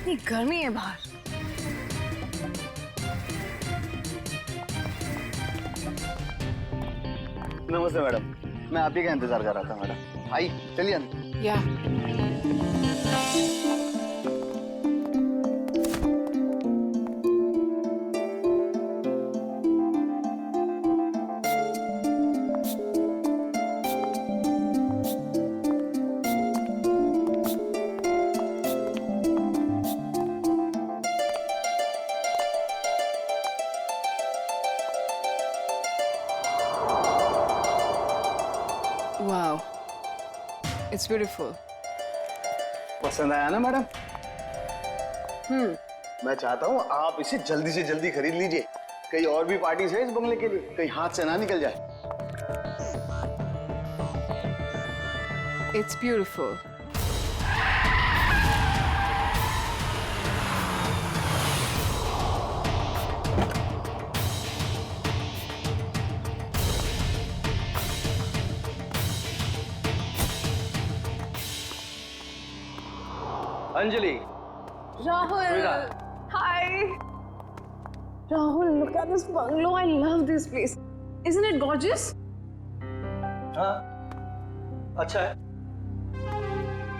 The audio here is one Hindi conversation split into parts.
कितनी गर्मी है बाहर। नमस्ते मैडम, मैं आप ही का इंतजार कर रहा था मैडम। आई चलिए अंदर। या वाओ, इट्स ब्यूटीफुल। पसंद आया ना मैडम? मैं चाहता हूँ आप इसे जल्दी से जल्दी खरीद लीजिए। कई और भी पार्टीज है इस बंगले के लिए, कहीं हाथ से ना निकल जाए। It's beautiful. Anjali, Rahul, hi. Rahul, look at this bungalow. I love this place. Isn't it gorgeous? हाँ, अच्छा है।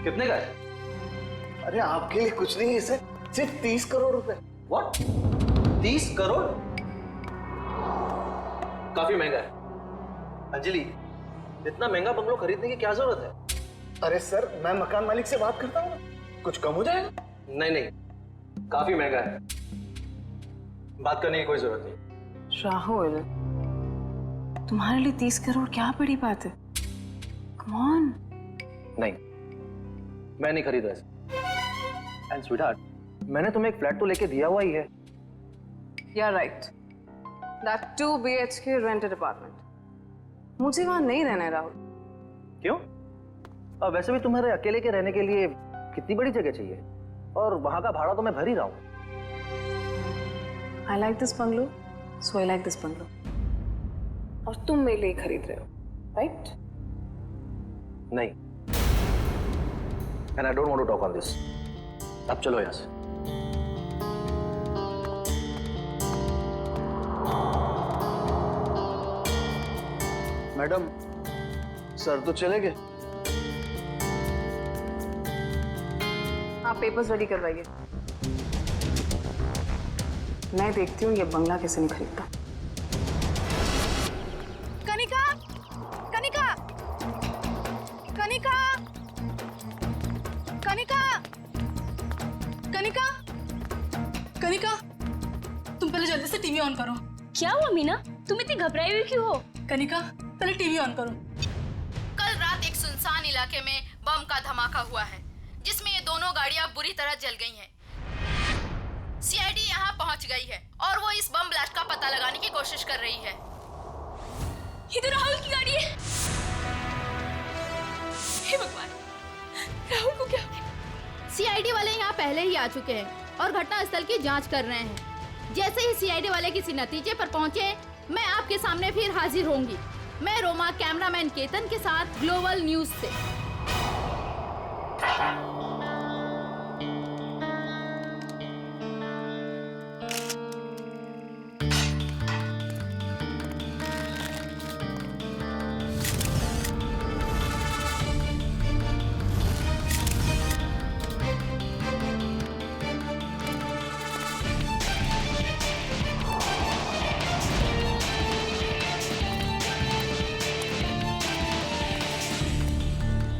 कितने का है? अरे आपके लिए कुछ नहीं है सर, सिर्फ 30 करोड़ रुपए। What? 30 करोड़? काफी महंगा है। अंजलि, इतना महंगा बंगलो खरीदने की क्या जरूरत है? अरे सर, मैं मकान मालिक से बात करता हूँ, कुछ कम हो जाएगा। नहीं नहीं, काफी महंगा है। बात करने की कोई जरूरत नहीं। राहुल, तुम्हारे लिए 30 करोड़ क्या बड़ी बात है? Come on. नहीं, मैं नहीं खरीद रहा। एंड स्वीटहार्ट, मैंने तुम्हें एक फ्लैट तो लेके दिया हुआ ही है। You're right. That 2 BHK rented apartment. मुझे वहां नहीं रहना है राहुल। क्यों? वैसे भी तुम्हारे अकेले के रहने के लिए कितनी बड़ी जगह चाहिए, और वहां का भाड़ा तो मैं भर ही रहा हूँ। I like this bungalow, so I like this bungalow. और तुम मेरे लिए खरीद रहे हो, right? नहीं, and I don't want to talk on this. अब चलो यहाँ से। मैडम, सर तो चले गए। आप पेपर्स रेडी करवाइए। मैं देखती हूँ ये बंगला कैसे नहीं खरीदता। कनिका, कनिका, कनिका, कनिका, कनिका, कनिका, तुम पहले जल्दी से टीवी ऑन करो। क्या हुआ मीना, तुम इतनी घबराई हुई क्यों हो? कनिका, पहले टीवी ऑन करो। कल रात एक सुनसान इलाके में बम का धमाका हुआ है, जिसमें ये दोनों गाड़ियां बुरी तरह जल गई हैं। सीआईडी यहाँ पहुंच गई है और वो इस बम ब्लास्ट का पता लगाने की कोशिश कर रही है। ये तो राहुल की गाड़ी है। हे भगवान, राहुल को क्या हो गया? सीआईडी वाले यहाँ पहले ही आ चुके हैं और घटनास्थल की जांच कर रहे हैं। जैसे ही सीआईडी वाले किसी नतीजे पर पहुंचे, मैं आपके सामने फिर हाजिर होंगी। मैं रोमा, कैमरामैन केतन के साथ ग्लोबल न्यूज से।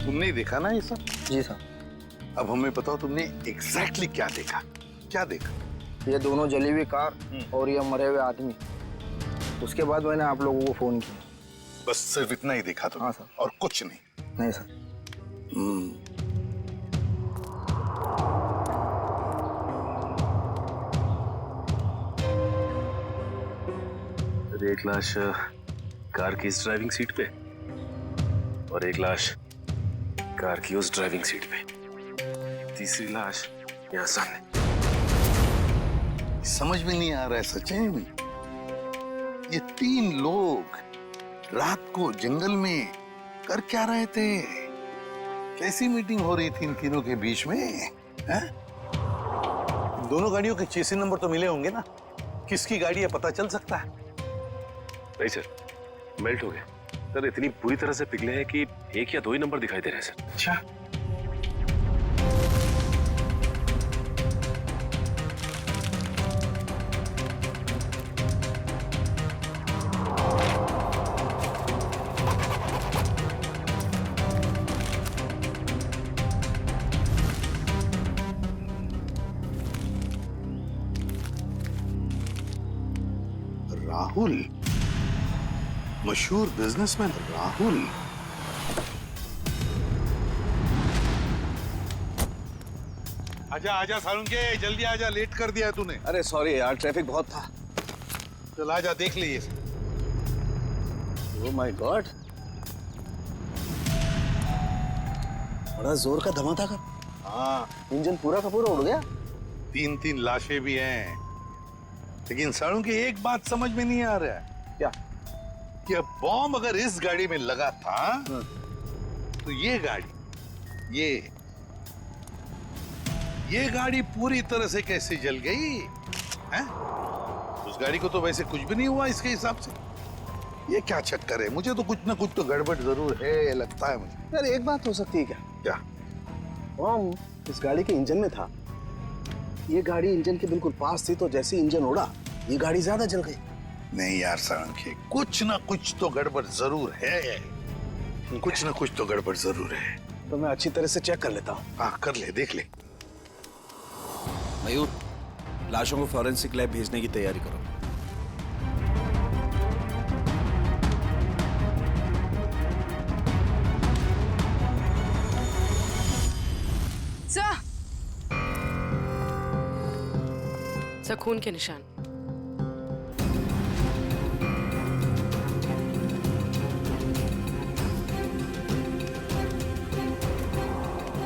तुमने ही देखा ना ये सब? जी सर। अब हमें बताओ तुमने एग्जैक्टली क्या देखा? क्या देखा? ये दोनों जली हुई कार और ये मरे हुए आदमी। उसके बाद मैंने आप लोगों को फोन किया। बस सिर्फ इतना ही देखा तुमने? हाँ सर। और कुछ नहीं? नहीं सर। एक लाश कार की इस ड्राइविंग सीट पे और एक लाश कार की उस ड्राइविंग सीट पे, तीसरी लाश यहाँ सामने। समझ में नहीं आ रहा है सचिन, ये 3 लोग रात को जंगल में कर क्या रहे थे? कैसी मीटिंग हो रही थी इन तीनों के बीच में? हैं? दोनों गाड़ियों के चेसी नंबर तो मिले होंगे ना? किसकी गाड़ी है पता चल सकता है? नहीं सर, मेल्ट हो गए सर, इतनी बुरी तरह से पिघले हैं कि एक या दो ही नंबर दिखाई दे रहे हैं सर। अच्छा, राहुल, मशहूर बिजनेसमैन राहुल। आजा आजा सारुंगे, जल्दी आजा, लेट कर दिया तूने। अरे सॉरी यार, ट्रैफिक बहुत था। चल आजा, देख ले ये। ओह माय गॉड, बड़ा जोर का धमाका था। हाँ, इंजन पूरा का पूरा उड़ गया। 3-3 लाशें भी हैं, लेकिन सारुंगे एक बात समझ में नहीं आ रहा है। क्या? कि अब बॉम्ब अगर इस गाड़ी में लगा था तो ये गाड़ी पूरी तरह से कैसे जल गई हैं? उस गाड़ी को तो वैसे कुछ भी नहीं हुआ इसके हिसाब से। ये क्या चक्कर है? मुझे तो कुछ ना कुछ तो गड़बड़ जरूर है, लगता है मुझे। यार एक बात हो सकती है क्या? क्या? बॉम्ब इस गाड़ी के इंजन में था। ये गाड़ी इंजन के बिल्कुल पास थी, तो जैसे इंजन उड़ा ये गाड़ी ज्यादा जल गई। नहीं यार सारंगी, कुछ ना कुछ तो गड़बड़ जरूर है। कुछ ना कुछ तो गड़बड़ जरूर है। तो मैं अच्छी तरह से चेक कर लेता हूँ। हाँ कर ले, देख ले। मयूर, लाशों को फॉरेंसिक लैब भेजने की तैयारी करो। सर, खून के निशान।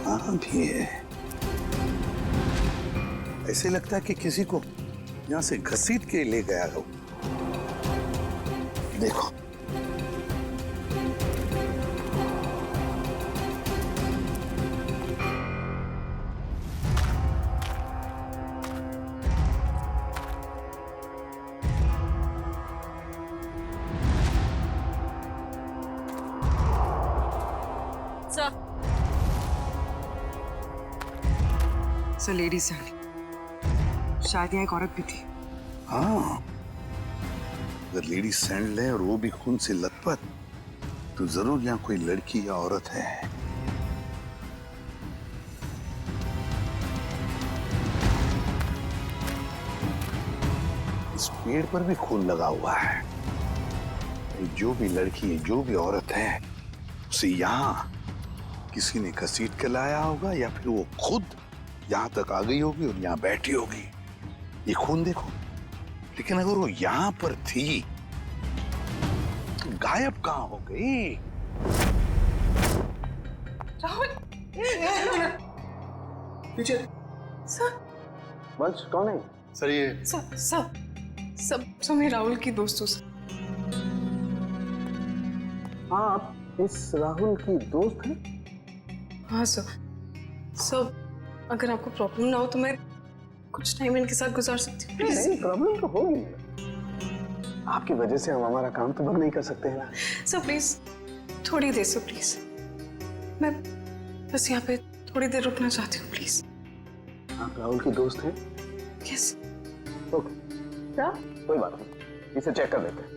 हाँ भी है। ऐसे लगता है कि किसी को यहाँ से घसीट के ले गया हो। देखो, सर लेडी सैंडी, शायद यहाँ एक औरत भी थी। हाँ, अगर लेडी सैंडल है और वो भी खून से लथपथ, तो जरूर यहाँ कोई लड़की या औरत है। इस पेड़ पर भी खून लगा हुआ है। जो भी लड़की है, जो भी औरत है, उसे यहाँ किसी ने घसीट के लाया होगा, या फिर वो खुद यहाँ तक आ गई होगी और यहाँ बैठी होगी। ये खून देखो, लेकिन अगर वो यहाँ पर थी तो गायब कहाँ हो गई? राहुल, पीछे। सर, वंश कौन है? सर ये सब मैं राहुल की दोस्त हूँ सर। हाँ, आप इस राहुल की दोस्त हैं? हाँ सर, अगर आपको प्रॉब्लम ना हो तो मैं कुछ टाइम इनके साथ गुजार सकती हूँ। नहीं, प्रॉब्लम तो होगी। आपकी वजह से हम हमारा काम तो बंद नहीं कर सकते हैं ना। सर प्लीज थोड़ी देर सर, प्लीज मैं बस यहाँ पे थोड़ी देर रुकना चाहती हूँ, प्लीज। आप राहुल की दोस्त हैं? यस। ओके, क्या? कोई बात नहीं, इसे चेक कर लेते हैं।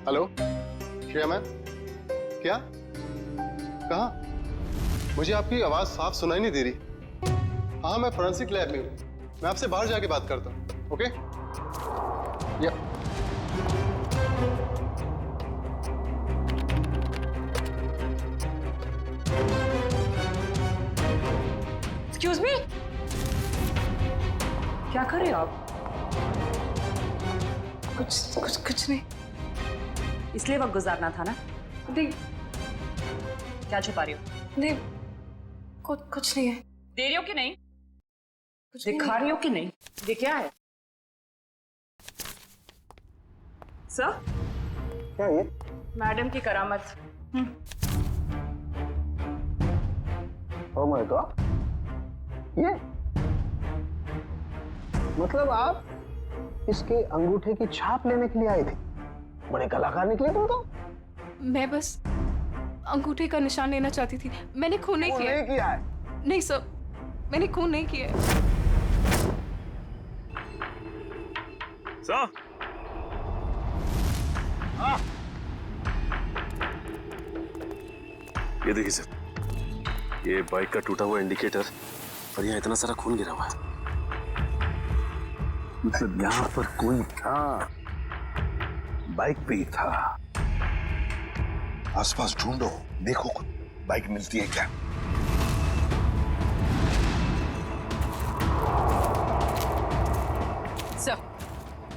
हेलो श्रेया मैम, क्या? कहाँ? मुझे आपकी आवाज साफ सुनाई नहीं दे रही। हाँ, मैं फोरेंसिक लैब में हूँ। मैं आपसे बाहर जाके बात करता हूँ। ओके? या एक्सक्यूज मी, क्या कर रहे हो आप? कुछ नहीं। इसलिए वक्त गुजारना था ना? नहीं, क्या छुपा रही हो? नहीं, कुछ नहीं है। दे रही हो कि नहीं? कुछ दिखा रही हो कि नहीं? ये क्या है? सर, क्या ये? मैडम की करामत। ओ माय गॉड, ये मतलब आप इसके अंगूठे की छाप लेने के लिए आए थे? बड़े कलाकार निकले तुम तो। मैं बस अंगूठे का निशान लेना चाहती थी, मैंने खून नहीं किया। नहीं किया है? नहीं सर, मैंने खून नहीं किया है। सर, ये देखिए सर, ये बाइक का टूटा हुआ इंडिकेटर और यहाँ इतना सारा खून गिरा हुआ है। मतलब यहाँ पर कोई था, बाइक पे ही था। आसपास ढूंढो, देखो बाइक मिलती है क्या।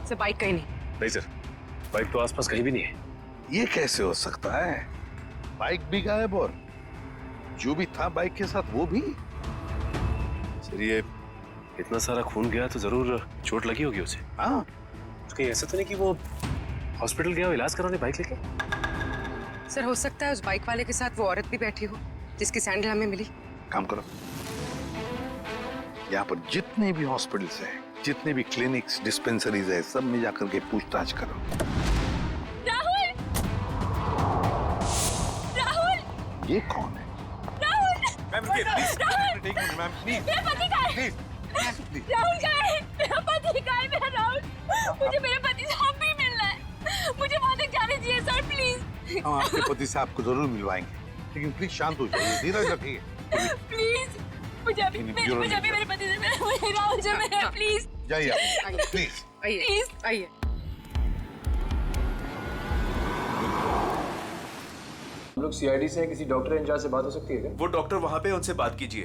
सर बाइक कहीं नहीं। नहीं सर, बाइक तो आसपास कहीं भी नहीं है। ये कैसे हो सकता है? बाइक भी गायब और जो भी था बाइक के साथ वो भी। सर ये इतना सारा खून गया तो जरूर चोट लगी होगी उसे। हाँ, कहीं ऐसा तो नहीं कि वो हॉस्पिटल गया हो इलाज कराने बाइक लेके? सर हो सकता है उस बाइक वाले के साथ वो औरत भी बैठी हो जिसकी सैंडल हमें मिली। काम करो, यहाँ पर जितने भी हॉस्पिटल्स हैं, जितने भी क्लिनिक्स, डिस्पेंसरीज है, सब में जाकर के पूछताछ करो। राहुल! राहुल! ये कौन है? राहुल! मैम रुकिए, प्लीज। राहुल! Ma'am please. मेरा पति कहाँ है? राहुल कहाँ है? मेरा पति कहाँ है? मेरा राहुल, मुझे मेरे पति से अब भी मिलना है। मुझे वहाँ तक जाने दीजिए सर, प्लीज। हम आपके पति से आपको जरूर मिलवाएंगे, लेकिन प्लीज शांत हो जाइए, धीरज रखिए। प्लीज मुझे अभी मेरे पति से मिलना है। राहुल से मिलना, प्लीज। जाइए आप, प्लीज। आइए, आइए। हम लोग सीआईडी से हैं, किसी डॉक्टर इंचार्ज से बात हो सकती है क्या? वो डॉक्टर वहां पे, उनसे बात कीजिए।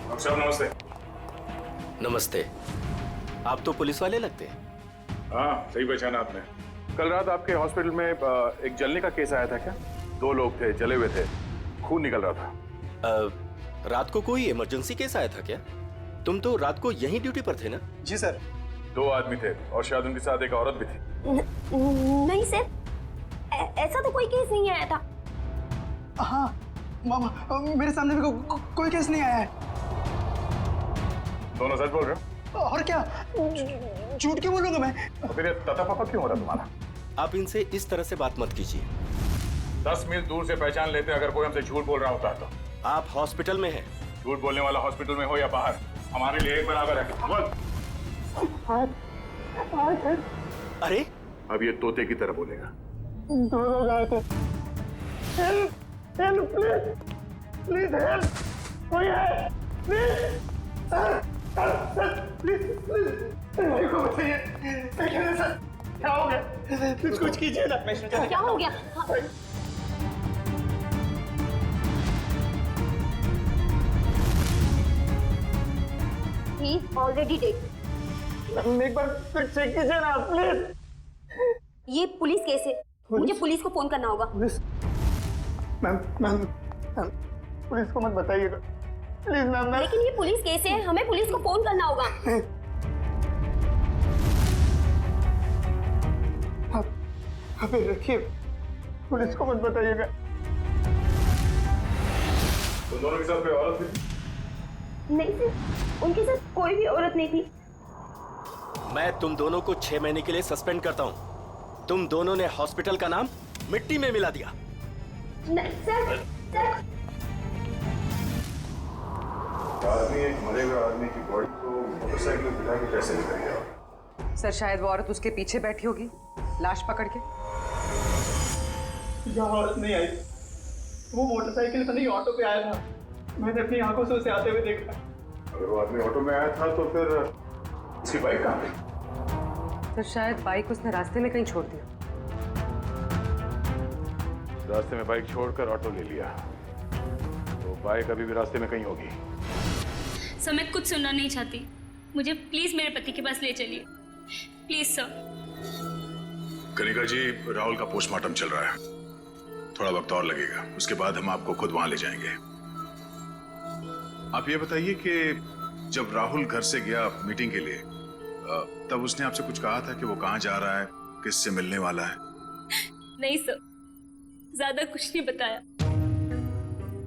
डॉक्टर साहब नमस्ते। नमस्ते। आप तो पुलिस वाले लगते हैं। हाँ सही पहचाना आपने। कल रात आपके हॉस्पिटल में एक जलने का केस आया था क्या? 2 लोग थे, जले हुए थे, खून निकल रहा था। रात को कोई इमरजेंसी केस आया था क्या? तुम तो रात को यहीं ड्यूटी पर थे ना? जी सर। 2 आदमी थे और शायद उनके साथ एक औरत भी थी। नहीं सर, ऐसा तो कोई केस नहीं आया था। हाँ मामा, मेरे सामने भी कोई केस नहीं आया है। दोनों सच बोल रहे हो? और क्या, झूठ क्यों बोलूंगा मैं? तो फिर तता पापा क्यों हो रहा तुम्हारा? आप इनसे इस तरह से बात मत कीजिए। 10 मील दूर से पहचान लेते अगर कोई हमसे झूठ बोल रहा होता तो। आप हॉस्पिटल में हैं। झूठ बोलने वाला हॉस्पिटल में हो या बाहर, हमारे लिए एक बराबर है। अरे अब ये तोते की तरह बोलेगा। दोनों गए थे। Help, help please, please help, कोई है? प्लीज, प्लीज, प्लीज, मेरे को बताइए, सर क्या हो गया? प्लीज कुछ कीजिए ना। क्या हो गया? He's already dead. एक बार फिर चेक कीजिए ना प्लीज। ये पुलिस केस है, मुझे पुलिस को फोन करना होगा। Police? Ma'am ma'am ma'am police को मत बताइएगा प्लीज मैम। लेकिन ये पुलिस केस है, हमें पुलिस को फोन करना होगा। आप रखिए, पुलिस को मत बताइएगा। तुम दोनों के साथ कोई औरत थी? नहीं सर, उनके साथ कोई भी औरत नहीं थी। मैं तुम दोनों को 6 महीने के लिए सस्पेंड करता हूँ। तुम दोनों ने हॉस्पिटल का नाम मिट्टी में मिला दिया। नहीं सर, सर। आदमी, एक मरे हुए आदमी की बॉडी को मोटरसाइकिल में बिठा के कैसे लेकर गया? सर शायद वो औरत उसके पीछे बैठी होगी, लाश पकड़ के। यहाँ औरत नहीं आई, वो मोटरसाइकिल पर नहीं ऑटो पे आया था। मैंने अपनी आंखों से उसे आते हुए देखा। अगर वो आदमी ऑटो में आया था तो फिर उसकी बाइक कहाँ गई? सर शायद बाइक उसने रास्ते में कहीं छोड़ दिया। रास्ते में बाइक छोड़कर ऑटो ले लिया, तो बाइक अभी भी रास्ते में कहीं होगी। सर मैं कुछ सुनना नहीं चाहती, मुझे प्लीज मेरे पति के पास ले चलिए, प्लीज सर। कनिका जी, राहुल का पोस्टमार्टम चल रहा है, थोड़ा वक्त और लगेगा, उसके बाद हम आपको खुद वहां ले जाएंगे। आप ये बताइए कि जब राहुल घर से गया मीटिंग के लिए, तब उसने आपसे कुछ कहा था कि वो कहाँ जा रहा है, किससे मिलने वाला है? नहीं सर, ज्यादा कुछ नहीं बताया,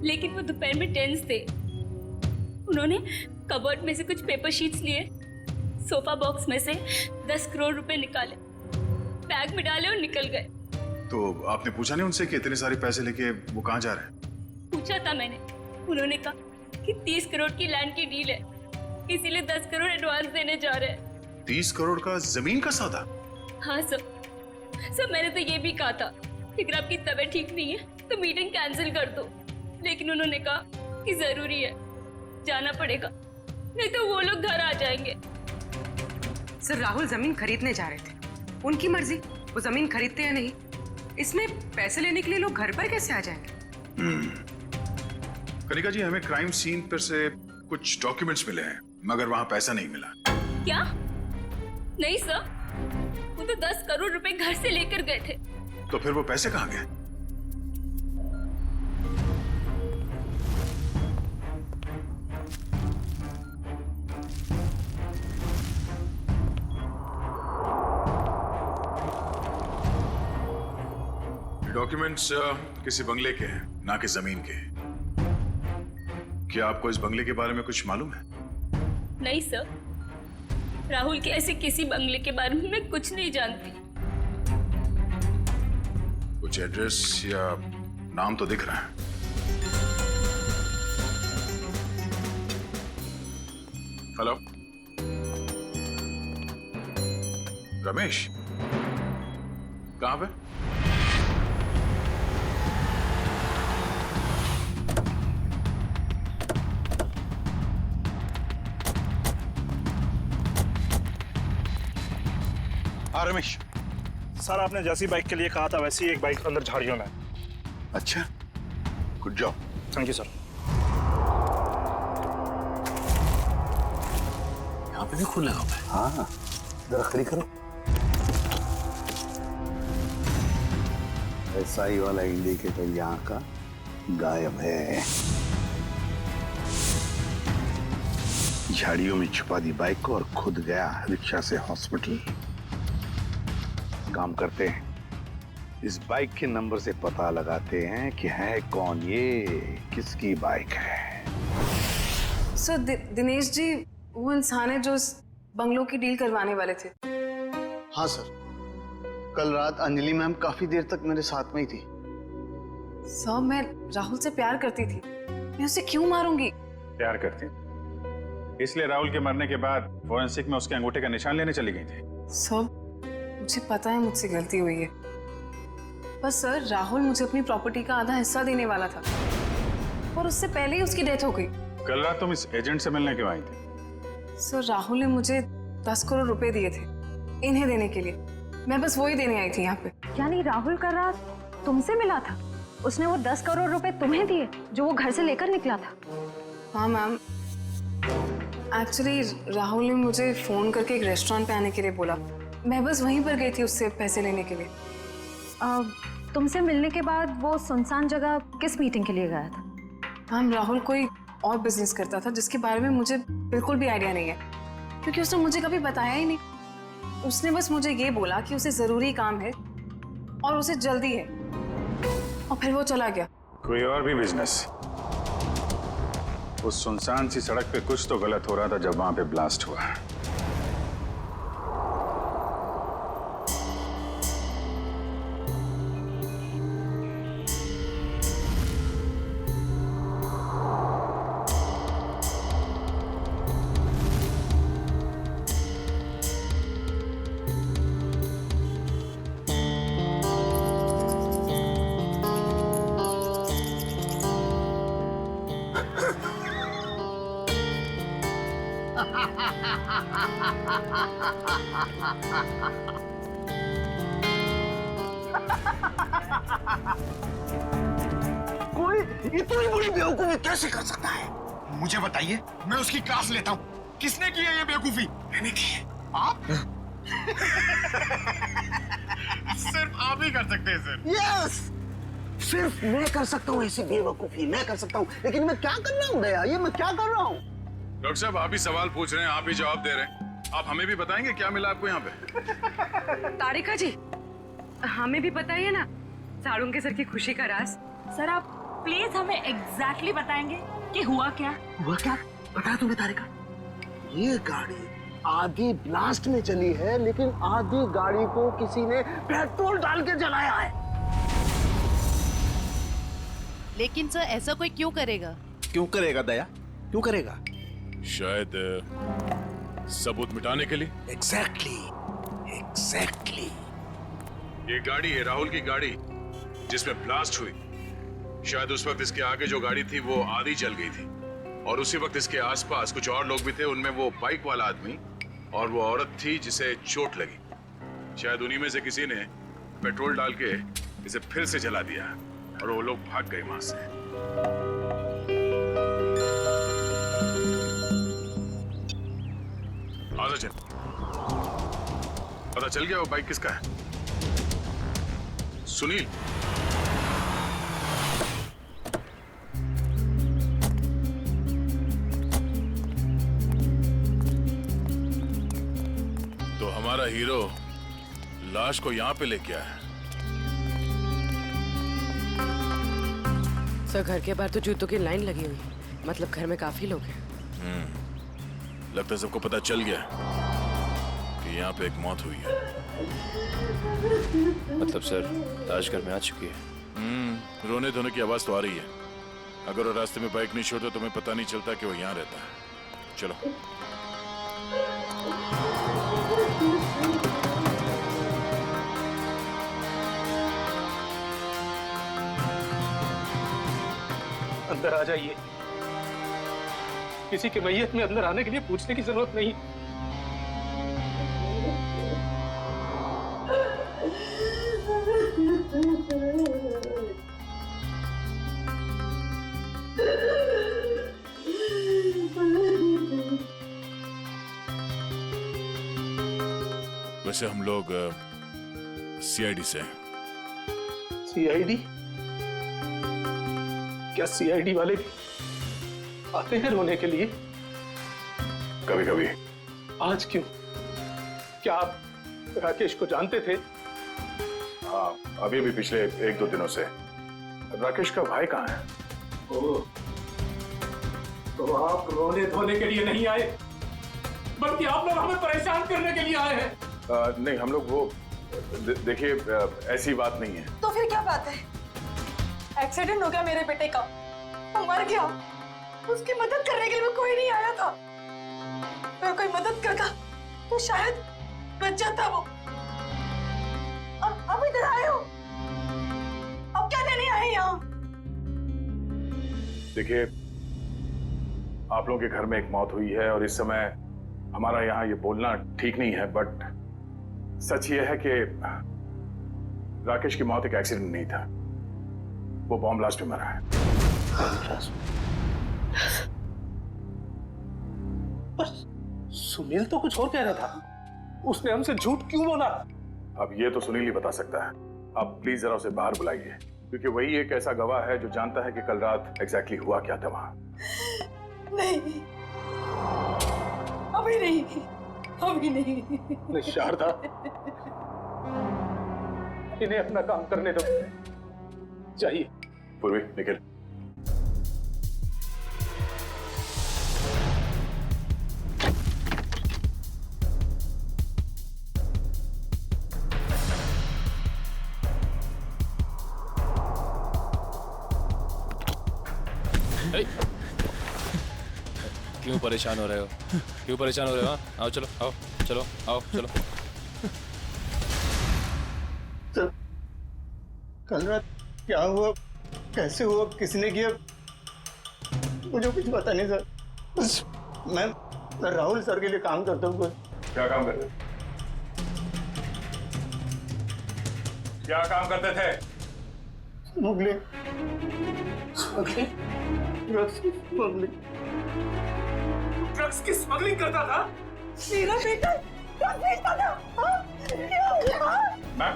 लेकिन वो दोपहर में टेंस थे। उन्होंने कबर्ड में से कुछ पेपर शीट्स लिए, सोफा बॉक्स में से 10 करोड़ रुपए निकाले, बैग में डाले और निकल गए। तो आपने पूछा नहीं उनसे कि इतने सारे पैसे लेके वो कहाँ जा रहे हैं? पूछा था मैंने, उन्होंने कहा कि 30 करोड़ की लैंड की डील है, इसीलिए 10 करोड़ एडवांस देने जा रहे हैं। 30 करोड़ का जमीन का सौदा? हाँ सर, मैंने तो ये भी कहा था कि अगर आपकी तबीयत ठीक नहीं है तो मीटिंग कैंसिल कर दो, लेकिन उन्होंने कहा कि जरूरी है, जाना पड़ेगा, नहीं तो वो लोग घर आ जाएंगे। सर राहुल जमीन खरीदने जा रहे थे, उनकी मर्जी, वो जमीन खरीदते या नहीं। इसमें पैसे लेने के लिए लोग घर पर कैसे आ जाएंगे? कनिका जी, हमें क्राइम सीन पर से कुछ डॉक्यूमेंट्स मिले हैं, मगर वहां पैसा नहीं मिला। क्या? नहीं सर, वो तो 10 करोड़ रुपए घर से लेकर गए थे। तो फिर वो पैसे कहाँ गए? डॉक्यूमेंट्स किसी बंगले के हैं, ना कि जमीन के। क्या आपको इस बंगले के बारे में कुछ मालूम है? नहीं सर, राहुल के ऐसे किसी बंगले के बारे में मैं कुछ नहीं जानती। कुछ एड्रेस या नाम तो दिख रहा है। हेलो, रमेश, कहां पे? हाँ रमेश सर, आपने जैसी बाइक के लिए कहा था वैसी एक बाइक अंदर झाड़ियों में। अच्छा, good job. Thank you sir. यहाँ पे भी खून लगा हुआ है। हाँ, जरा खड़ी करो। एसआई वाला इंडिकेटर यहाँ का गायब है। झाड़ियों में छुपा दी बाइक को और खुद गया रिक्शा से हॉस्पिटल। काम करते हैं, इस बाइक के नंबर से पता लगाते हैं कि है कौन ये, किसकी बाइक है। सर दिनेश जी वो इंसान है जो इस बंगलों की डील करवाने वाले थे। हाँ सर, कल रात अंजलि मैम काफी देर तक मेरे साथ में ही थी। सर मैं राहुल से प्यार करती थी, मैं उसे क्यों मारूंगी? प्यार करती थी, इसलिए राहुल के मरने के बाद फोरेंसिक में उसके अंगूठे का निशान लेने चली गई थी। सर मुझे पता है मुझसे गलती हुई है, पर सर राहुल मुझे अपनी प्रॉपर्टी का आधा हिस्सा देने वाला था और उससे पहले ही उसकी डेथ हो गई। कल रात तुम इस एजेंट से मिलने क्यों आई थी? सर राहुल ने मुझे 10 करोड़ रुपए दिए थे इन्हें देने के लिए, मैं बस वही देने आई थी यहाँ पे। यानी राहुल का राज तुमसे मिला था? उसने वो 10 करोड़ रुपए तुम्हें दिए जो वो घर से लेकर निकला था? हाँ मैम, एक्चुअली राहुल ने मुझे फोन करके एक रेस्टोरेंट पे आने के लिए बोला, मैं बस वहीं पर गई थी उससे पैसे लेने के लिए। तुमसे मिलने के बाद वो सुनसान जगह किस मीटिंग के लिए गया था? मैम राहुल कोई और बिजनेस करता था जिसके बारे में मुझे बिल्कुल भी आइडिया नहीं है, क्योंकि उसने मुझे कभी बताया ही नहीं। उसने बस मुझे ये बोला कि उसे जरूरी काम है और उसे जल्दी है, और फिर वो चला गया। कोई और भी बिजनेस? उस सुनसान सी सड़क पे कुछ तो गलत हो रहा था जब वहां पे ब्लास्ट हुआ। कोई इतनी बड़ी बेवकूफी कैसे कर सकता है? मुझे बताइए, मैं उसकी क्लास लेता हूँ। किसने की है ये बेवकूफी? मैंने की है। आप? सिर्फ आप ही कर सकते हैं सर। यस, सिर्फ मैं कर सकता हूँ ऐसी बेवकूफी, मैं कर सकता हूँ। लेकिन मैं क्या कर रहा हूँ दया, ये मैं क्या कर रहा हूँ? डॉक्टर साहब, आप ही सवाल पूछ रहे हैं, आप ही जवाब दे रहे हैं। आप हमें भी बताएंगे क्या मिला आपको यहाँ पे? तारिका जी, हमें भी बताइए ना साड़ू के सर की खुशी का राज। सर आप प्लीज हमें एग्जैक्टली बताएंगे कि हुआ क्या? हुआ क्या बताया तुम्हें तारिका? ये गाड़ी आधी ब्लास्ट में चली है, लेकिन आधी गाड़ी को किसी ने पेट्रोल डाल के जलाया है। लेकिन सर ऐसा कोई क्यों करेगा? क्यों करेगा दया, क्यों करेगा? शायद सबूत मिटाने के लिए। एग्जैक्टली। ये गाड़ी है राहुल की गाड़ी जिसमें ब्लास्ट हुई। शायद उस वक्त इसके आगे जो गाड़ी थी वो आधी जल गई थी और उसी वक्त इसके आसपास कुछ और लोग भी थे। उनमें वो बाइक वाला आदमी और वो औरत थी जिसे चोट लगी। शायद उन्हीं में से किसी ने पेट्रोल डाल के इसे फिर से जला दिया और वो लोग भाग गए वहां से। आजा चल, पता चल गया वो बाइक किसका है? सुनील। तो हमारा हीरो लाश को यहाँ पे लेके आया है। सर घर के बाहर तो जूतों की लाइन लगी हुई है, मतलब घर में काफी लोग हैं। लगता है सबको पता चल गया कि यहाँ पे एक मौत हुई है। मतलब सर लाश घर में आ चुकी है। रोने धोने की आवाज तो आ रही है। अगर वो रास्ते में बाइक नहीं छोड़ता तो हमें पता नहीं चलता कि वो यहाँ रहता है। चलो। अंदर आ जाइए। किसी की मैयत में अंदर आने के लिए पूछने की जरूरत नहीं। वैसे हम लोग सीआईडी से हैं। सीआईडी? क्या सीआईडी वाले आते हैं रोने के लिए? कभी कभी। आज क्यों? क्या आप राकेश को जानते थे? हाँ, अभी भी पिछले 1-2 दिनों से। राकेश का भाई कहाँ है? तो आप रोने धोने के लिए नहीं आए, बल्कि आप लोग हमें परेशान करने के लिए आए हैं। नहीं, हम लोग वो देखिए ऐसी बात नहीं है। तो फिर क्या बात है? एक्सीडेंट हो गया मेरे बेटे का, वो मर गया। उसकी मदद करने के लिए कोई नहीं आया था। अगर कोई मदद करता तो शायद बच जाता वो। अब इधर आए हो, अब क्या लेने आए यहाँ? देखिए, आप लोगों के घर में एक मौत हुई है और इस समय हमारा यहाँ ये बोलना ठीक नहीं है, बट सच ये है कि राकेश की मौत एक एक्सीडेंट नहीं था, वो बॉम्ब ब्लास्ट में मरा है। सुनील तो कुछ और कह रहा था। उसने हमसे झूठ क्यों बोला? अब ये तो सुनील ही बता सकता है। आप प्लीज जरा उसे बाहर बुलाइए, क्योंकि वही एक ऐसा गवाह है जो जानता है कि कल रात एग्जैक्टली हुआ क्या था वहां। नहीं, अभी नहीं। शारदा, इन्हें अपना काम करने दो। जाइए। पूर्वी, निकल। क्यों परेशान हो रहे हो? क्यों परेशान हो रहे हो? आओ चलो, आओ चलो, आओ चलो। सर, कल रात क्या हुआ, कैसे हुआ, किसने किया, मुझे कुछ पता नहीं सर। मैं राहुल सर के लिए काम करता हूँ। क्या काम करते? क्या काम करते थे? स्मगलिंग, ड्रग्स की स्मगलिंग करता था। मेरा बेटा ड्रग्स बेचता था। मैम,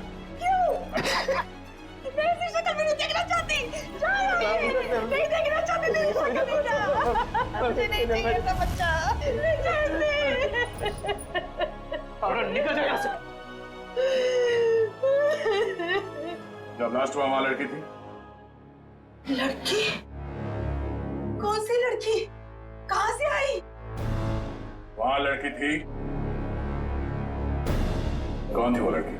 मैं ऐसी शक्ल में नहीं देखना चाहती। नहीं देखना चाहती मेरी शक्ल। मुझे नहीं चाहिए ऐसा बच्चा। अरे निकल जा यहाँ से। जब लास्ट हुआ वहां लड़की थी? लड़की? कौन सी लड़की? कहां से आई? वहां लड़की थी। कौन थी वो लड़की?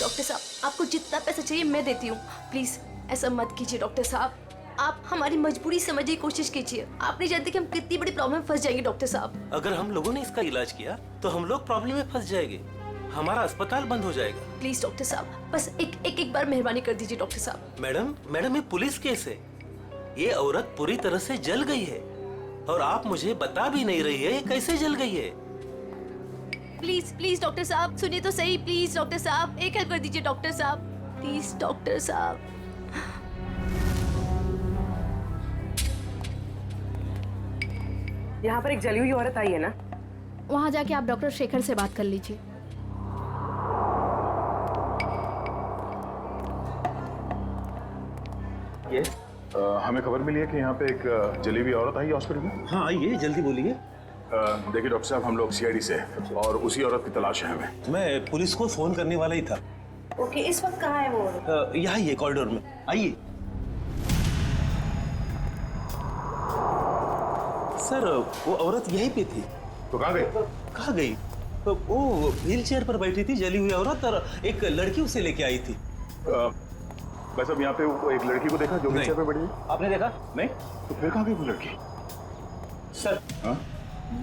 डॉक्टर साहब, आपको जितना पैसा चाहिए मैं देती हूँ। प्लीज ऐसा मत कीजिए डॉक्टर साहब। आप हमारी मजबूरी समझने की कोशिश कीजिए। आप नहीं जानते कि हम कितनी बड़ी प्रॉब्लम में फंस जाएंगे डॉक्टर साहब। अगर हम लोगों ने इसका इलाज किया तो हम लोग प्रॉब्लम में फंस जाएंगे, हमारा अस्पताल बंद हो जाएगा। प्लीज डॉक्टर साहब, बस एक बार मेहरबानी कर दीजिए डॉक्टर साहब। मैडम ये पुलिस केस है। ये औरत पूरी तरह से जल गई है और आप मुझे बता भी नहीं रही है ये कैसे जल गई है। प्लीज डॉक्टर साहब सुनिए तो सही। प्लीज डॉक्टर साहब एक हेल्प कर दीजिए डॉक्टर साहब। प्लीज डॉक्टर साहब। यहाँ पर एक जली हुई औरत आई है ना? वहाँ जाके आप डॉक्टर शेखर से बात कर लीजिए। ये हमें खबर मिली है कि यहाँ पे एक जली हुई औरत आई हॉस्पिटल में। हाँ आइए जल्दी बोलिए। देखिए डॉक्टर साहब, हम लोग सीआईडी से हैं और उसी औरत की तलाश है हमें। मैं पुलिस को फोन करने वाला ही था। ओके, इस वक्त कहाँ है वो? यहाँ ही है कॉरिडोर में, आइए। सर वो औरत यहीं पे थी। तो कहाँ गई? कहाँ गई? वो व्हील चेयर पर बैठी थी जली हुई औरत, और एक लड़की उसे लेके आई थी। बस अब यहाँ पे वो एक लड़की को देखा जो व्हील चेयर पर बैठी थी? आपने देखा? नहीं। तो फिर कहाँ गई वो लड़की? सर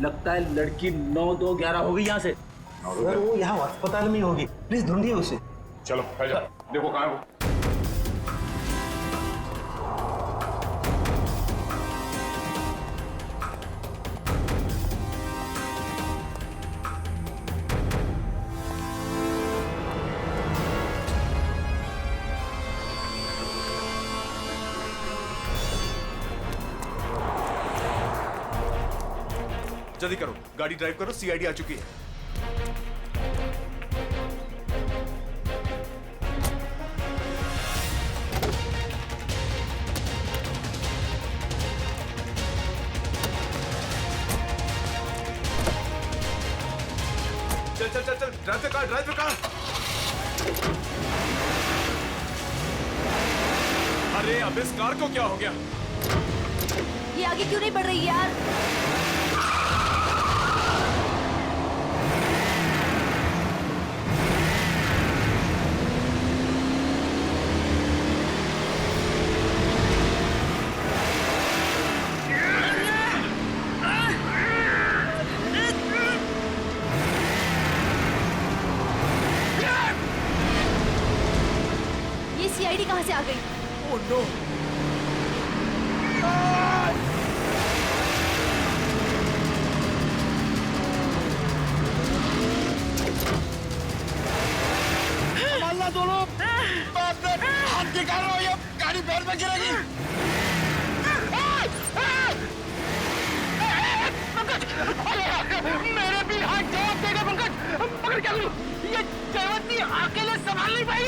लगता है लड़की 9-2-11 होगी यहाँ से। सर वो यहाँ अस्पताल में होगी, प्लीज ढूंढिए उसे। चलो देखो कहाँ है वो। जल्दी करो, गाड़ी ड्राइव करो, सीआईडी आ चुकी है। चल चल चल चल, drive the car, drive the car. अरे अब इस कार को क्या हो गया? ये आगे क्यों नहीं बढ़ रही यार? ये सीआईडी कहाँ से आ गई? Oh no! संभालना दोनों। हाथ निकालो, ये गाड़ी पैर में गिरेगी। मेरे भी हाथ जवाब देगा पंकज। पकड़ क्या करूं? ये जयवंती अकेले संभाल नहीं पाई।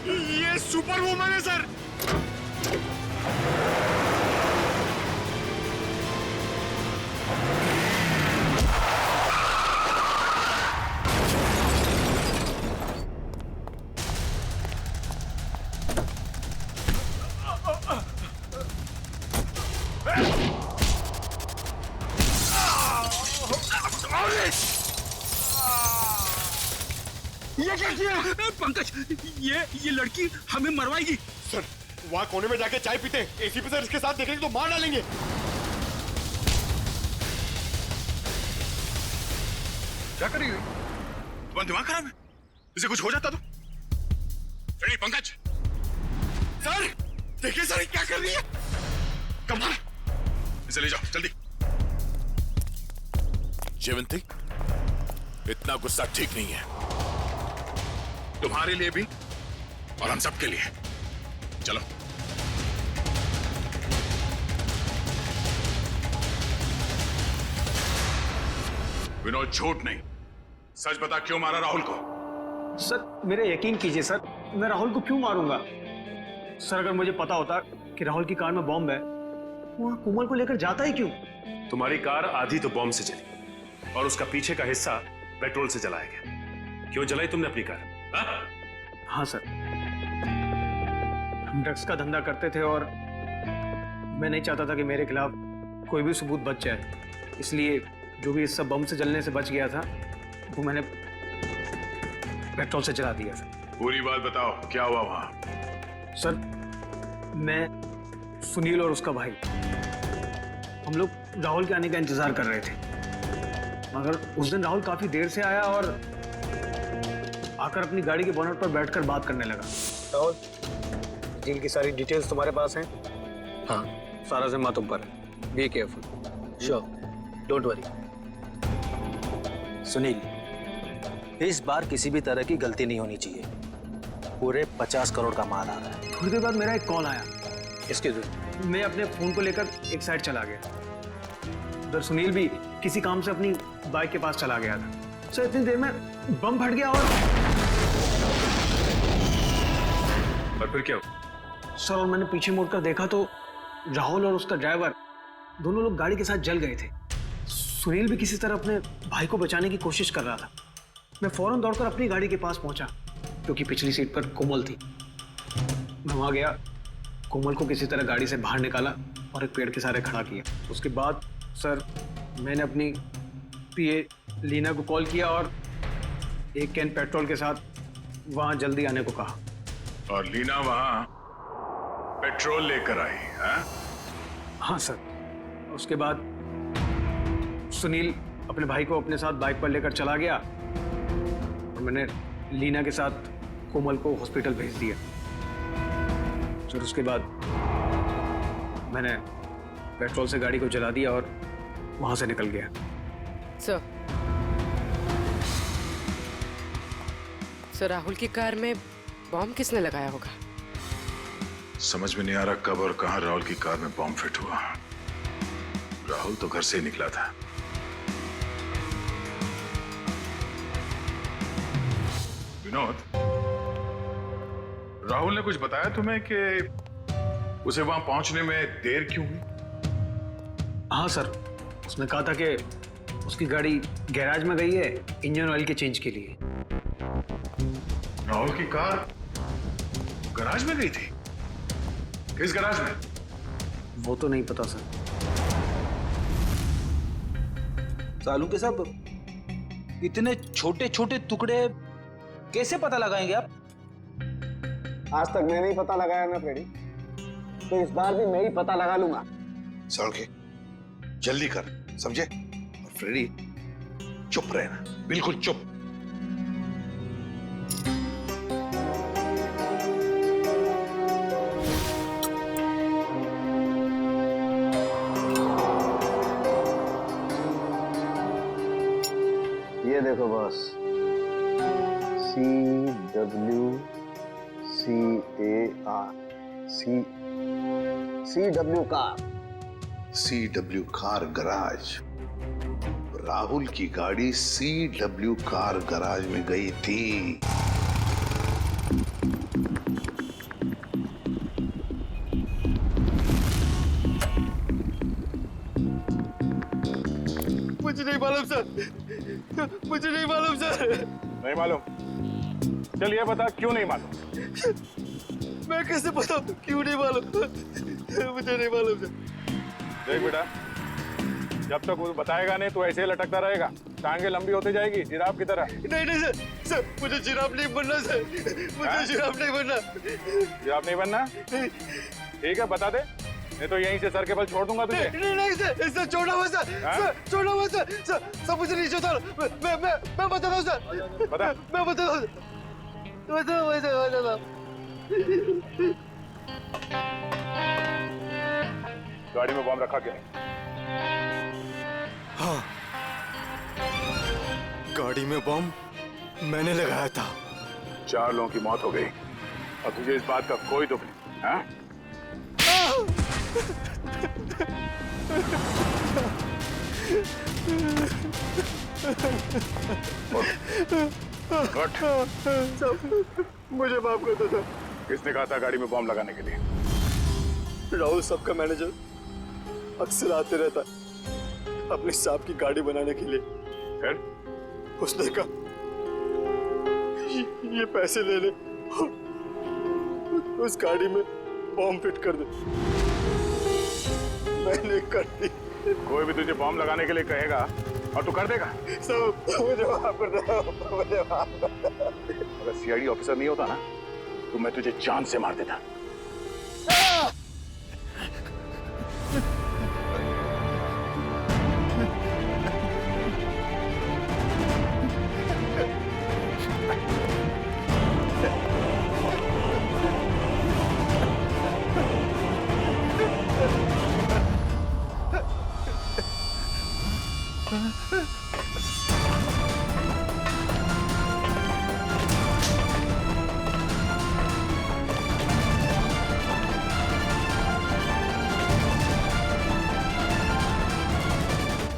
ये सुपर वुमन है सर। ये क्या किया? पंकज, ये लड़की हमें मरवाएगी। सर वहाँ कोने में जाके चाय पीते, एसीपी सर इसके साथ देखेंगे तो मार डालेंगे। क्या कर रही है? तुम्हारा दिमाग खराब है? इसे कुछ हो जाता तो? नहीं पंकज। सर देखिए सर क्या कर रही है। कमाल, इसे ले जाओ जल्दी। जयवंती, इतना गुस्सा ठीक नहीं है, तुम्हारे लिए भी और हम सबके लिए। चलो। विनोद झूठ नहीं, सच बता क्यों मारा राहुल को? सर मेरे यकीन कीजिए सर, मैं राहुल को क्यों मारूंगा? सर अगर मुझे पता होता कि राहुल की कार में बॉम्ब है, वहाँ कोमल को लेकर जाता ही क्यों? तुम्हारी कार आधी तो बॉम्ब से चली और उसका पीछे का हिस्सा पेट्रोल से जलाया गया। क्यों जलाई तुमने अपनी कार? हाँ सर, हम ड्रग्स का धंधा करते थे और मैं नहीं चाहता था कि मेरे खिलाफ कोई भी सबूत बच जाए, इसलिए जो भी हिस्सा बम से जलने से बच गया था वो मैंने पेट्रोल से जला दिया था। पूरी बात बताओ, क्या हुआ वहां? सर मैं, सुनील और उसका भाई, हम लोग राहुल के आने का इंतजार कर रहे थे, मगर उस दिन राहुल काफी देर से आया और आकर अपनी गाड़ी के बोनट पर बैठकर बात करने लगा। राहुल, डील की सारी डिटेल्स तुम्हारे पास हैं? हाँ, सारा जिम्मा तुम पर है। Be careful. Sure, don't worry. Sunil, इस बार किसी भी तरह की गलती नहीं होनी चाहिए। पूरे 50 करोड़ का माल आ रहा है। थोड़ी देर बाद मेरा एक कॉल आया। इसके लिए मैं अपने फोन को लेकर एक साइड चला गया। उधर सुनील भी किसी काम से अपनी बाइक के पास चला गया था। सर इतनी देर में बम फट गया और फिर क्या हुआ? सर और मैंने पीछे मुड़कर देखा तो राहुल और उसका ड्राइवर दोनों लोग गाड़ी के साथ जल गए थे। सुनील भी किसी तरह अपने भाई को बचाने की कोशिश कर रहा था। मैं फौरन दौड़कर अपनी गाड़ी के पास पहुंचा, क्योंकि पिछली सीट पर कोमल थी। मैं वहां गया, कोमल को किसी तरह गाड़ी से बाहर निकाला और एक पेड़ के सहारे खड़ा किया। उसके बाद सर मैंने अपनी पीए लीना को कॉल किया और एक कैन पेट्रोल के साथ वहां जल्दी आने को कहा। और लीना वहां पेट्रोल लेकर आई है? हाँ सर। उसके बाद सुनील अपने भाई को अपने साथ बाइक पर लेकर चला गया और मैंने लीना के साथ कोमल को हॉस्पिटल भेज दिया। फिर उसके बाद मैंने पेट्रोल से गाड़ी को जला दिया और वहां से निकल गया। सर राहुल की कार में बॉम्ब किसने लगाया होगा? समझ में नहीं आ रहा कब और कहां राहुल की कार में बॉम्ब फिट हुआ। राहुल तो घर से ही निकला था। विनोद, राहुल ने कुछ बताया तुम्हें कि उसे वहां पहुंचने में देर क्यों हुई? हाँ सर, उसने कहा था कि उसकी गाड़ी गैराज में गई है इंजन ऑयल के चेंज के लिए। राहुल की कार गैराज में गई थी? किस गैराज में? वो तो नहीं पता सर। सालू के सब इतने छोटे छोटे टुकड़े कैसे पता लगाएंगे आप? आज तक मैं नहीं पता लगाया ना फ्रेडी, तो इस बार भी मैं ही पता लगा लूंगा। सड़के जल्दी कर, समझे? और फ्रेडी चुप रहना, बिल्कुल चुप। ये देखो boss, CWCAR car. CW car garage. Rahul की गाड़ी CW कार गराज में गई थी। मुझे नहीं मालूम सर, मुझे नहीं मालूम सर। नहीं मालूम? चलिए बता, क्यों नहीं मालूम? मैं कैसे बताऊं क्यों नहीं मालूम? मुझे नहीं मालूम सर। देख बेटा, जब तक वो बताएगा नहीं तो ऐसे ही लटकता रहेगा, टांगे लंबी होती जाएगी जिराफ की तरह। नहीं नहीं सर, सर मुझे जिराफ नहीं बनना सर, मुझे जिराफ नहीं बनना। जिराफ नहीं बनना? ठीक है, बता दे, नहीं तो यहीं से सर के बल छोड़ दूंगा तुझे। नहीं सर, सर छोड़ना मत सर, सर छोड़ना मत सर, सर मुझे नीचे उतारो। मैं बताता हूँ सर, बता। मैं बताता हूँ, बताता। गाड़ी में बम रखा क्या? हाँ, गाड़ी में बम मैंने लगाया था। 4 लोगों की मौत हो गई और तुझे इस बात का कोई दुख नहीं, हाँ? मुझे माफ कर दो सर। किसने कहा था गाड़ी में बॉम्ब लगाने के लिए? राहुल सबका मैनेजर अक्सर आते रहता अपनी सांप की गाड़ी बनाने के लिए। फिर उसने कहा ये पैसे ले ले, उस गाड़ी में बॉम्ब फिट कर दे। मैंने कर दी। कोई भी तुझे बॉम्ब लगाने के लिए कहेगा और तू कर देगा? सब मुझे माफ कर दो, मुझे माफ कर दो। अगर सीआईडी ऑफिसर नहीं होता ना तो मैं तुझे जान से मार देता।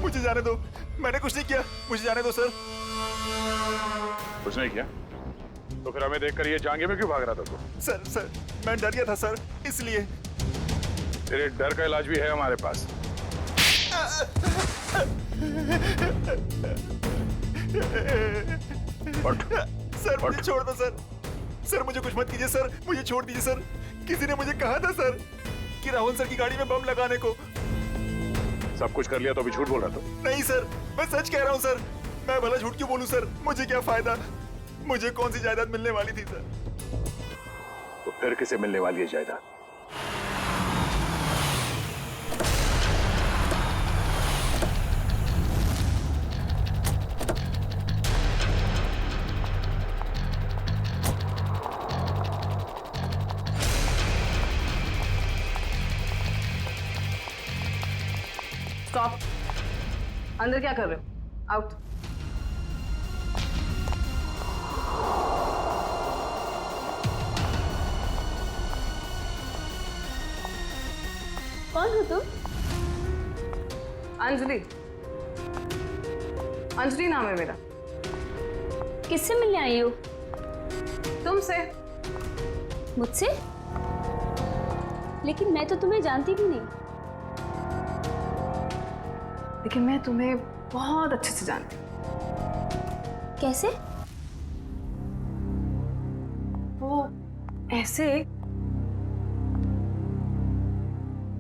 मुझे जाने दो, मैंने कुछ नहीं किया, मुझे जाने दो सर। कुछ नहीं किया तो फिर हमें देखकर ये जांघे में क्यों भाग रहा था तू? सर मैं डर गया था सर, इसलिए। तेरे डर का इलाज भी है हमारे पास। सर मुझे छोड़ दो सर। सर मुझे कुछ मत कीजिए सर, मुझे छोड़ दीजिए सर। किसी ने मुझे कहा था सर कि राहुल सर की गाड़ी में बम लगाने को। सब कुछ कर लिया तो अभी झूठ बोल रहा था? नहीं सर, मैं सच कह रहा हूँ सर। मैं भला झूठ क्यों बोलूं सर, मुझे क्या फायदा। मुझे कौन सी जायदाद मिलने वाली थी सर। तो फिर किसे मिलने वाली है जायदाद? स्टॉप। अंदर क्या कर रहे हो? आउट। कौन हो तुम? अंजलि। अंजलि नाम है मेरा। किससे मिलने आई हो? तुमसे। मुझसे? लेकिन मैं तो तुम्हें जानती भी नहीं। लेकिन मैं तुम्हें बहुत अच्छे से जानती हूँ। कैसे? वो ऐसे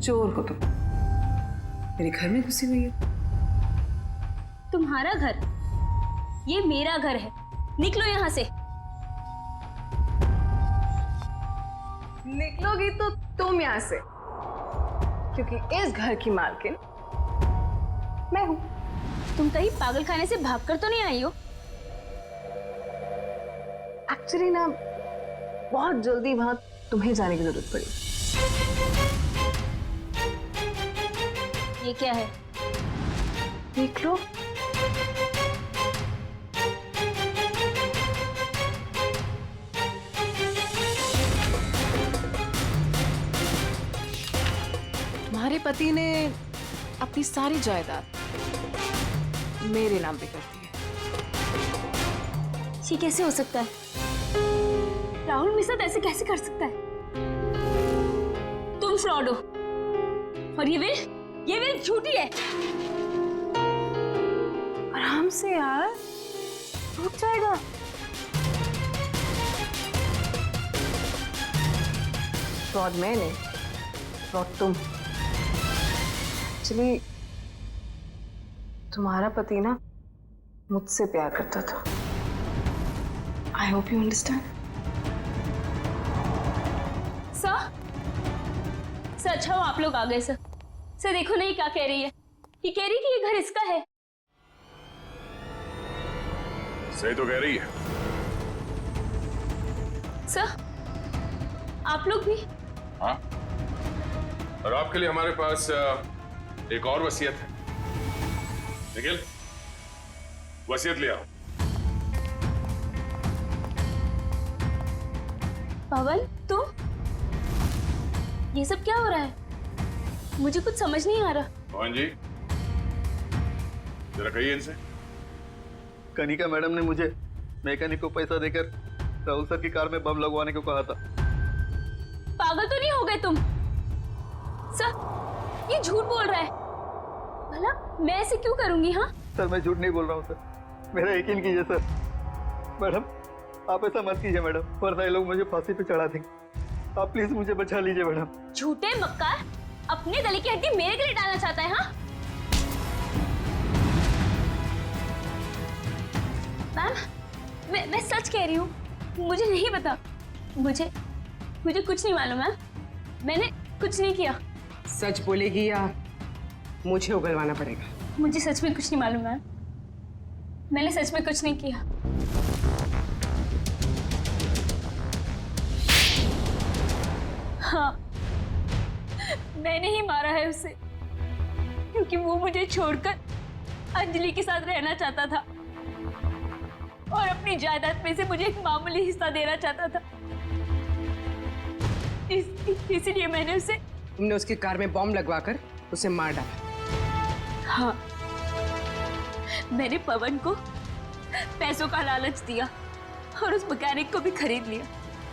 चोर हो तुम, मेरे घर में घुसी हुई हो। तुम्हारा घर? ये मेरा घर है, निकलो यहाँ से। निकलोगी तो तुम यहाँ से, क्योंकि इस घर की मालकिन मैं हूं। तुम कहीं पागल खाने से भागकर तो नहीं आई हो? एक्चुअली ना बहुत जल्दी वहां तुम्हें जाने की जरूरत पड़ी। ये क्या है? देख लो। तुम्हारे पति ने अपनी सारी जायदाद मेरे नाम पे कर दी है। ये कैसे हो सकता है? राहुल मेरे साथ ऐसे कैसे कर सकता है? तुम फ्रॉड हो और ये विल झूठी है। आराम से यार, टूट जाएगा। फ्रॉड मैं नहीं, फ्रॉड तुम। एक्चुअली तुम्हारा पति ना मुझसे प्यार करता था। I hope you understand. Sir अच्छा हो आप लोग आ गए सर। सर देखो नहीं क्या कह रही है, ये कह रही कि ये घर इसका है। सही तो कह रही है। सर आप लोग भी? हाँ, और आपके लिए हमारे पास एक और वसीयत है। निखिल, वसीयत ले आओ। पवन तुम? ये सब क्या हो रहा है? मुझे कुछ समझ नहीं आ रहा। पवन जी, जरा कहिए इनसे कनिका मैडम ने मुझे मैकेनिक को पैसा देकर राहुल सर की कार में बम लगवाने को कहा था। पागल तो नहीं हो गए तुम? सर, ये झूठ बोल रहा है। भला मैं ऐसे क्यों करूंगी? हाँ सर, मैं झूठ नहीं बोल रहा हूँ सर, मेरा यकीन कीजिए सर। मैडम, आप ऐसा मत कीजिए मैडम, वरना ये लोग मुझे फांसी पे चढ़ा देंगे। आप प्लीज मुझे बचा लीजिए मैडम। झूठे मक्कार, अपने गले की हड्डी मेरे गले डालना चाहता है? हाँ मैम, मैं सच कह रही हूँ, मुझे नहीं पता। मुझे कुछ नहीं मालूम मैम, मैंने कुछ नहीं किया। सच बोलेगी या मुझे उगलवाना पड़ेगा? मुझे सच में कुछ नहीं मालूम मैम, मैंने सच में कुछ नहीं किया। हाँ, मैंने ही मारा है उसे, क्योंकि वो मुझे छोड़कर अंजलि के साथ रहना चाहता था और अपनी जायदाद में से मुझे एक मामूली हिस्सा देना चाहता था। इसलिए मैंने उसे... तुमने उसकी कार में बॉम्ब लगवाकर उसे मार डाला? हाँ, मैंने पवन को पैसों का लालच दिया और उस मैकेनिक को भी खरीद लिया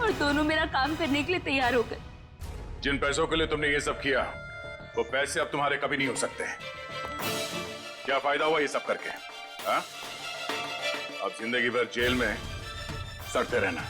और दोनों मेरा काम करने के लिए तैयार हो गए। जिन पैसों के लिए तुमने ये सब किया, वो पैसे अब तुम्हारे कभी नहीं हो सकते। क्या फायदा हुआ ये सब करके? हाँ? अब जिंदगी भर जेल में सड़ते रहना।